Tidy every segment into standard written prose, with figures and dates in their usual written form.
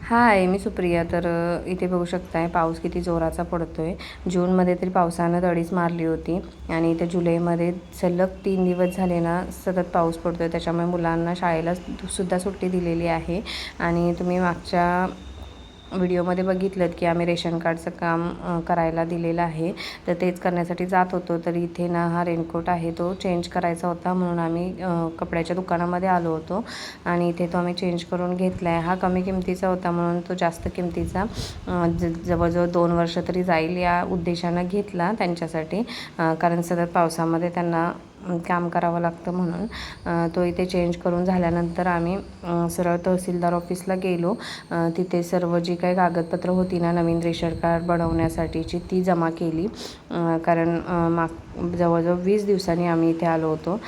हाय, मी सुप्रिया. तर इथे बघू शकताय पाऊस किती जोराचा पडतोय. जूनमध्ये तरी पावसानं दडीच मारली होती आणि इथे जुलैमध्ये सलग 3 दिवस झाले ना सतत पाऊस पडतोय. त्याच्यामुळे मुलांना शाळेला सुद्धा सुट्टी दिलेली आहे. आणि तुम्ही मागच्या व्हिडिओमध्ये बघितलं की आम्ही रेशन कार्डचं काम करायला दिलेलं आहे. तर तेच करण्यासाठी जात होतो. तर इथे ना हा रेनकोट आहे तो चेंज करायचा होता, म्हणून आम्ही कपड्याच्या दुकानामध्ये आलो होतो आणि इथे तो आम्ही चेंज करून घेतला आहे. हा कमी किमतीचा होता म्हणून तो जास्त किमतीचा जवळजवळ 2 वर्ष तरी जाईल या उद्देशानं घेतला त्यांच्यासाठी, कारण सतत पावसामध्ये त्यांना काम करावं लागतं म्हणून. तो इथे चेंज करून झाल्यानंतर आम्ही सरळ तहसीलदार ऑफिसला गेलो. तिथे सर्व जी काही कागदपत्र होती ना नवीन रेशन कार्ड बनवण्यासाठीची ती जमा केली. कारण जवळजवळ 20 दिवसांनी आम्ही इथे आलो होतो.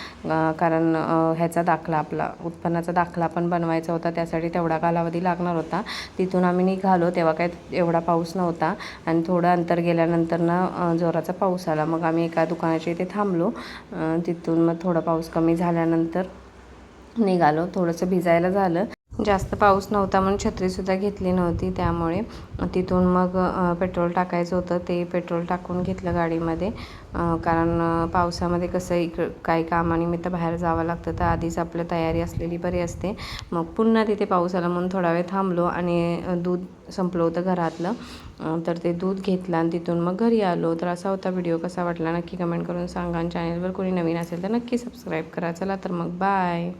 कारण ह्याचा दाखला आपला उत्पन्नाचा दाखला पण बनवायचा होता, त्यासाठी तेवढा कालावधी लागणार होता. तिथून आम्ही निघालो तेव्हा काय एवढा पाऊस नव्हता आणि थोडं अंतर गेल्यानंतर ना जोराचा पाऊस आला. मग आम्ही एका दुकानाच्या इथे थांबलो. तिथून मग थोडा पाऊस कमी झाल्यानंतर निघालो. थोडंसं भिजायला झालं, जास्त पाऊस नव्हता म्हणून छत्रीसुद्धा घेतली नव्हती. त्यामुळे तिथून मग पेट्रोल टाकायचं होतं, ते पेट्रोल टाकून घेतलं गाडीमध्ये. कारण पावसामध्ये कसं काही कामानिमित्त बाहेर जावं लागतं, तर आधीच आपलं तयारी असलेली बरी असते. मग पुन्हा तिथे पाऊस आला म्हणून थोडा वेळ थांबलो आणि दूध संपलं होतं घरातलं, तर ते दूध घेतलं आणि तिथून मग घरी आलो. तर असा होता व्हिडिओ. कसा वाटला नक्की कमेंट करून सांगा आणि चॅनलवर कोणी नवीन असेल तर नक्की सबस्क्राईब करा. चला तर मग बाय.